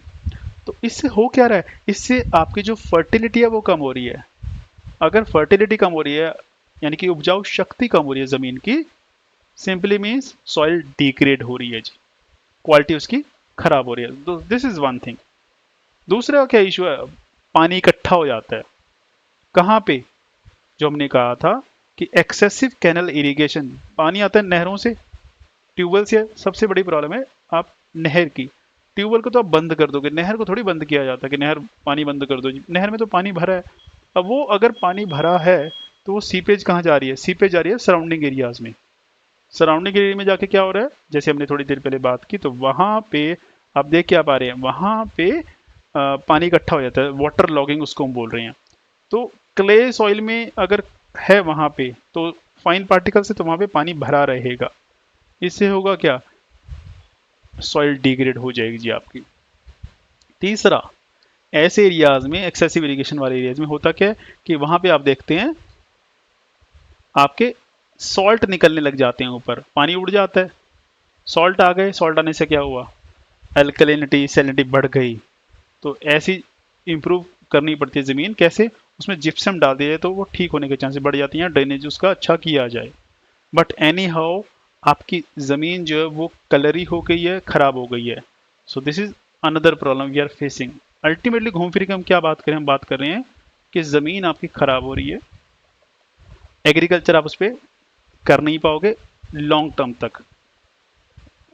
तो इससे हो क्या रहा है, इससे आपकी जो फर्टिलिटी है वो कम हो रही है। अगर फर्टिलिटी कम हो रही है, यानी कि उपजाऊ शक्ति कम हो रही है जमीन की, सिंपली मीन्स सॉइल डिग्रेड हो रही है जी, क्वालिटी उसकी खराब हो रही है। तो दिस इज वन थिंग। दूसरा क्या इशू है, पानी इकट्ठा हो जाता है कहाँ पे, जो हमने कहा था कि एक्सेसिव कैनल इरिगेशन, पानी आता है नहरों से, ट्यूबवेल से। सबसे बड़ी प्रॉब्लम है आप नहर की, ट्यूबवेल को तो आप बंद कर दोगे, नहर को थोड़ी बंद किया जाता कि नहर पानी बंद कर दो, नहर में तो पानी भरा है। अब वो अगर पानी भरा है तो वो सीपेज कहाँ जा रही है, सीपेज जा रही है सराउंडिंग एरियाज में। सराउंडिंग एरिया में जाके क्या हो रहा है, जैसे हमने थोड़ी देर पहले बात की, तो वहां पे आप देख क्या पा रहे हैं, वहां पे पानी इकट्ठा हो जाता है, वाटर लॉगिंग उसको हम बोल रहे हैं। तो क्ले सॉइल में अगर है वहां पे, तो फाइन पार्टिकल से तो वहां पे पानी भरा रहेगा। इससे होगा क्या, सॉइल डिग्रेड हो जाएगी जी आपकी। तीसरा, ऐसे एरियाज में, एक्सेसिव इरिगेशन वाले एरियाज में होता क्या है कि वहां पे आप देखते हैं आपके सॉल्ट निकलने लग जाते हैं, ऊपर पानी उड़ जाता है, सॉल्ट आ गए, सॉल्ट आने से क्या हुआ, अल्कलिनिटी सैलिनिटी बढ़ गई। तो ऐसी इंप्रूव करनी पड़ती है ज़मीन, कैसे, उसमें जिप्सम डाल दिया जाए तो वो ठीक होने के चांसेस बढ़ जाती हैं, ड्रेनेज उसका अच्छा किया जाए। बट एनी हाउ आपकी ज़मीन जो है वो कलरी हो गई है, ख़राब हो गई है। So this is another problem we are facing. Ultimately घूम फिर के हम क्या बात करें, हम बात कर रहे हैं कि ज़मीन आपकी ख़राब हो रही है, एग्रीकल्चर आप उस पर कर नहीं पाओगे लॉन्ग टर्म तक।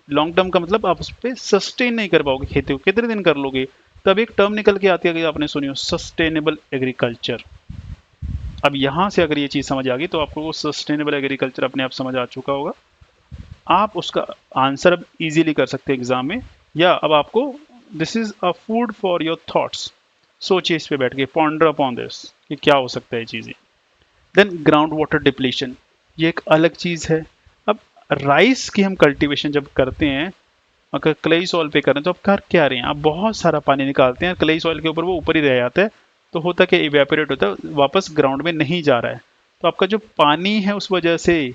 लॉन्ग टर्म का मतलब आप उस पर सस्टेन नहीं कर पाओगे, खेती को कितने दिन कर लोगे। तब एक टर्म निकल के आती है, अगर आपने सुनी हो, सस्टेनेबल एग्रीकल्चर। अब यहां से अगर ये चीज़ समझ आ गई तो आपको वो सस्टेनेबल एग्रीकल्चर अपने आप समझ आ चुका होगा। आप उसका आंसर अब इजीली कर सकते हैं एग्जाम में, या अब आपको this is a food for your thoughts. सोचिए इस पे बैठ के, पॉन्डर अपॉन दिस कि क्या हो सकता है चीज़ें। देन ग्राउंड वाटर डिप्लीशन, ये एक अलग चीज़ है। अब राइस की हम कल्टीवेशन जब करते हैं, अगर क्लेई सॉइल पे कर रहे हैं, तो आप कर क्या रहे हैं, आप बहुत सारा पानी निकालते हैं, क्लेई सॉइल के ऊपर वो ऊपर ही रह जाता है। तो होता क्या, इवेपोरेट होता है, वापस ग्राउंड में नहीं जा रहा है। तो आपका जो पानी है उस वजह से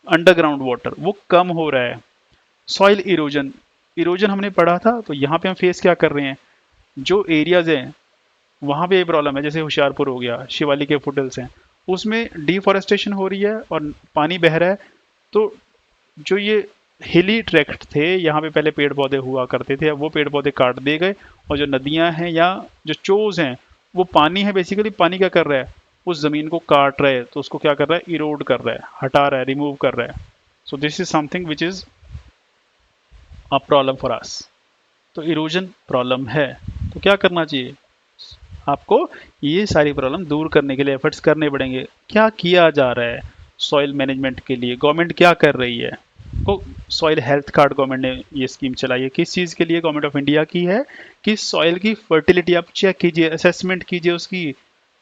अंडरग्राउंड वाटर वो कम हो रहा है। सॉइल इरोजन, इरोजन हमने पढ़ा था, तो यहाँ पे हम फेस क्या कर रहे हैं, जो एरियाज हैं वहाँ पे ये प्रॉब्लम है। जैसे होशियारपुर हो गया, शिवालिक के फुटल्स हैं, उसमें डिफॉरेस्टेशन हो रही है और पानी बह रहा है। तो जो ये हिली ट्रैक्ट थे, यहाँ पे पहले पेड़ पौधे हुआ करते थे, अब वो पेड़ पौधे काट दिए गए, और जो नदियाँ हैं या जो चोज हैं, वो पानी है, बेसिकली पानी क्या कर रहा है, उस ज़मीन को काट रहा है, तो उसको क्या कर रहा है, इरोड कर रहा है, हटा रहा है, रिमूव कर रहा है। So this is something which is a problem for us. तो इरोजन प्रॉब्लम है, तो क्या करना चाहिए आपको, ये सारी प्रॉब्लम दूर करने के लिए एफर्ट्स करने पड़ेंगे। क्या किया जा रहा है सॉइल मैनेजमेंट के लिए, गवर्नमेंट क्या कर रही है, को सॉइल हेल्थ कार्ड गवर्नमेंट ने ये स्कीम चलाई है, किस चीज़ के लिए, गवर्नमेंट ऑफ इंडिया की है कि सॉइल की फर्टिलिटी आप चेक कीजिए, असेसमेंट कीजिए उसकी,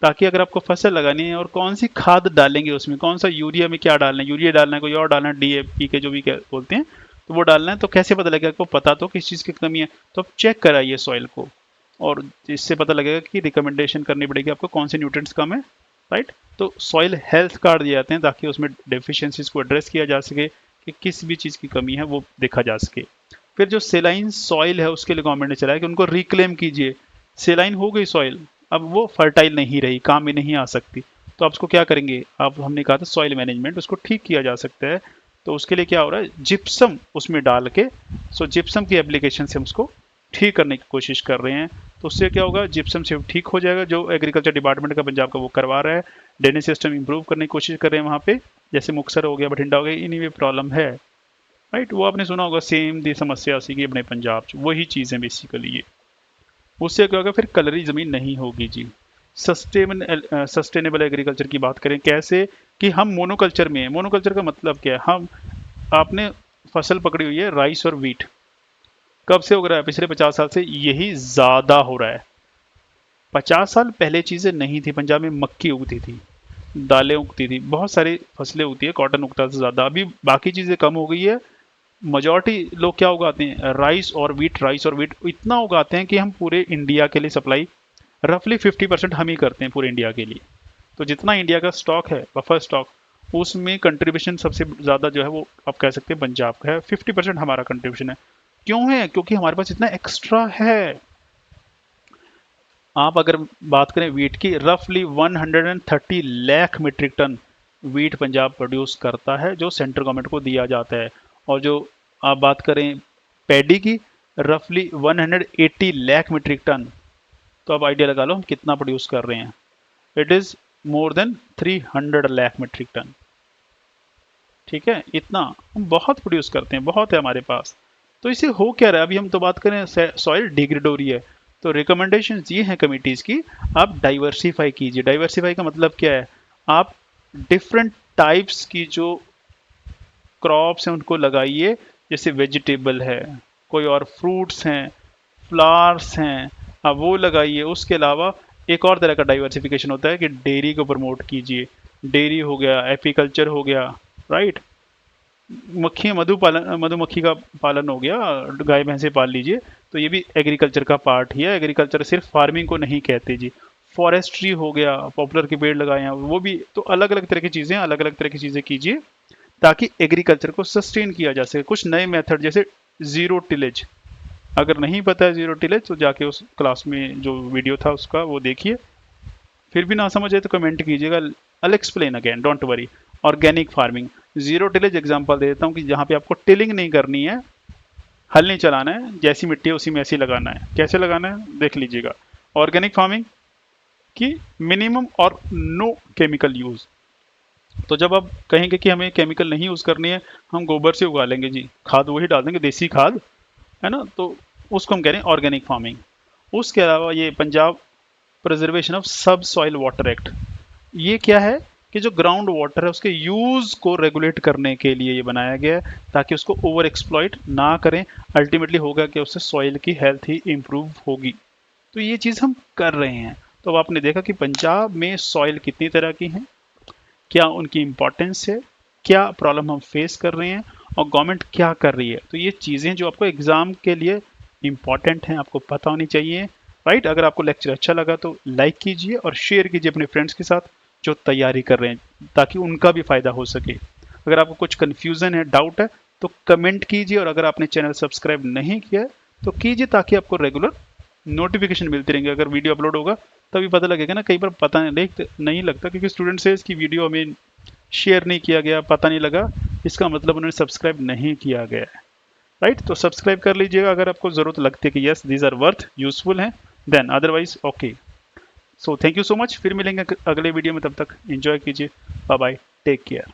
ताकि अगर आपको फसल लगानी है और कौन सी खाद डालेंगे उसमें, कौन सा यूरिया में क्या डालना है, यूरिया डालना है कोई और डालना है, डीएपी के जो भी बोलते हैं, तो वो डालना है। तो कैसे पता लगेगा, आपको पता तो किस चीज़ की कमी है, तो आप चेक कराइए सॉइल को, और इससे पता लगेगा कि रिकमेंडेशन करनी पड़ेगी आपको कौन से न्यूट्रिएंट्स कम है, राइट। तो सॉइल हेल्थ कार्ड दिए जाते हैं ताकि उसमें डेफिशिएंसीज को एड्रेस किया जा सके कि किस भी चीज़ की कमी है वो देखा जा सके। फिर जो सेलाइन सॉइल है उसके लिए गवर्नमेंट ने चलाया कि उनको रिक्लेम कीजिए। सेलाइन हो गई सॉइल, अब वो फर्टाइल नहीं रही, काम में नहीं आ सकती, तो आप उसको क्या करेंगे, आप हमने कहा था सॉइल मैनेजमेंट, उसको ठीक किया जा सकता है। तो उसके लिए क्या हो रहा है, जिप्सम उसमें डाल के, सो जिप्सम की एप्लीकेशन से हम उसको ठीक करने की कोशिश कर रहे हैं। तो उससे क्या होगा, जिप्सम से ठीक हो जाएगा, जो एग्रीकल्चर डिपार्टमेंट का पंजाब का वो करवा रहा है। ड्रेनेज सिस्टम इंप्रूव करने की कोशिश कर रहे हैं वहाँ पे, जैसे मुक्तसर हो गया, बठिंडा हो गया, इन्हीं में प्रॉब्लम है, राइट। वो आपने सुना होगा सेम दी समस्या सी की अपने पंजाब च, वही चीज़ है बेसिकली ये। उससे क्या होगा, फिर कलरी ज़मीन नहीं होगी जी। सस्टेनेबल एग्रीकल्चर की बात करें कैसे, कि हम मोनोकल्चर में हैं। मोनोकल्चर का मतलब क्या है, हम आपने फसल पकड़ी हुई है राइस और वीट, कब से हो रहा है, पिछले 50 साल से यही ज़्यादा हो रहा है। 50 साल पहले चीज़ें नहीं थी, पंजाब में मक्की उगती थी, दालें उगती थी, बहुत सारी फसलें उगती है, कॉटन उगता था ज़्यादा, अभी बाकी चीज़ें कम हो गई है। मेजॉरिटी लोग क्या उगाते हैं, राइस और वीट, राइस और वीट इतना उगाते हैं कि हम पूरे इंडिया के लिए सप्लाई रफली 50% हम ही करते हैं पूरे इंडिया के लिए। तो जितना इंडिया का स्टॉक है, बफर स्टॉक, उसमें कंट्रीब्यूशन सबसे ज़्यादा जो है वो आप कह सकते हैं पंजाब का है, 50% हमारा कंट्रीब्यूशन है। क्यों है, क्योंकि हमारे पास इतना एक्स्ट्रा है। आप अगर बात करें वीट की, रफली 130 lakh metric tonne wheat Punjab produce करता है, जो सेंट्रल गवर्नमेंट को दिया जाता है। और जो आप बात करें पैडी की, रफली 180 लाख मीट्रिक टन। तो आप आइडिया लगा लो हम कितना प्रोड्यूस कर रहे हैं, it is more than 300 lakh metric tonne. ठीक है, इतना हम बहुत प्रोड्यूस करते हैं, बहुत है हमारे पास। तो इसे हो क्या रहा है, अभी हम तो बात करें सॉइल डिग्रेड हो रही है। तो रिकमेंडेशन ये हैं कमिटीज़ की, आप डाइवर्सिफाई कीजिए। डाइवर्सिफाई का मतलब क्या है, आप डिफरेंट टाइप्स की जो क्रॉप्स हैं उनको लगाइए, जैसे वेजिटेबल है, कोई और फ्रूट्स हैं, फ्लावर्स हैं, आप वो लगाइए। उसके अलावा एक और तरह का डाइवर्सिफिकेशन होता है कि डेयरी को प्रमोट कीजिए, डेयरी हो गया, एपीकल्चर हो गया, राइट। मक्खी मधुपालन, मधुमक्खी का पालन हो गया, गाय भैंसे पाल लीजिए, तो ये भी एग्रीकल्चर का पार्ट ही है। एग्रीकल्चर सिर्फ फार्मिंग को नहीं कहते जी। फॉरेस्ट्री हो गया, पॉपुलर के पेड़ लगाए हैं, वो भी, तो अलग अलग तरह की चीज़ें, अलग अलग तरह की चीज़ें कीजिए ताकि एग्रीकल्चर को सस्टेन किया जा सके। कुछ नए मेथड जैसे ज़ीरो टिलेज, अगर नहीं पता है ज़ीरो टिलेज तो जाके उस क्लास में जो वीडियो था उसका वो देखिए। फिर भी ना समझ आए तो कमेंट कीजिएगा, I explain again, don't worry. Organic farming, zero tillage example दे देता हूँ कि जहाँ पे आपको टिलिंग नहीं करनी है, हल नहीं चलाना है, जैसी मिट्टी है उसी में ऐसे ही लगाना है। कैसे लगाना है देख लीजिएगा। ऑर्गेनिक फार्मिंग की मिनिमम और नो केमिकल यूज़। तो जब आप कहेंगे कि हमें केमिकल नहीं यूज़ करनी है, हम गोबर से उगा लेंगे जी, खाद वही डाल देंगे, देसी खाद, है ना, तो उसको हम कह रहे हैं ऑर्गेनिक फार्मिंग। उसके अलावा ये पंजाब प्रिजर्वेशन ऑफ सब सॉइल वाटर एक्ट, ये क्या है कि जो ग्राउंड वाटर है उसके यूज़ को रेगुलेट करने के लिए ये बनाया गया है, ताकि उसको ओवर एक्सप्लॉइट ना करें। अल्टीमेटली होगा कि उससे सॉइल की हेल्थ ही इम्प्रूव होगी। तो ये चीज़ हम कर रहे हैं। तो अब आपने देखा कि पंजाब में सॉइल कितनी तरह की हैं, क्या उनकी इम्पोर्टेंस है, क्या प्रॉब्लम हम फेस कर रहे हैं, और गवर्नमेंट क्या कर रही है। तो ये चीज़ें जो आपको एग्ज़ाम के लिए इम्पॉर्टेंट हैं, आपको पता होनी चाहिए, राइट। अगर आपको लेक्चर अच्छा लगा तो लाइक कीजिए और शेयर कीजिए अपने फ्रेंड्स के साथ जो तैयारी कर रहे हैं, ताकि उनका भी फ़ायदा हो सके। अगर आपको कुछ कन्फ्यूज़न है, डाउट है, तो कमेंट कीजिए। और अगर आपने चैनल सब्सक्राइब नहीं किया है तो कीजिए, ताकि आपको रेगुलर नोटिफिकेशन मिलती रहेंगे। अगर वीडियो अपलोड होगा तभी पता लगेगा ना, कई बार पता नहीं लगता, क्योंकि स्टूडेंट से इसकी वीडियो हमें शेयर नहीं किया गया, पता नहीं लगा, इसका मतलब उन्होंने सब्सक्राइब नहीं किया गया है, राइट। तो सब्सक्राइब कर लीजिएगा अगर आपको ज़रूरत लगती है कि yes these are worth useful हैं, then otherwise okay. So thank you so much, फिर मिलेंगे अगले वीडियो में, तब तक एंजॉय कीजिए, बाय बाय, टेक केयर।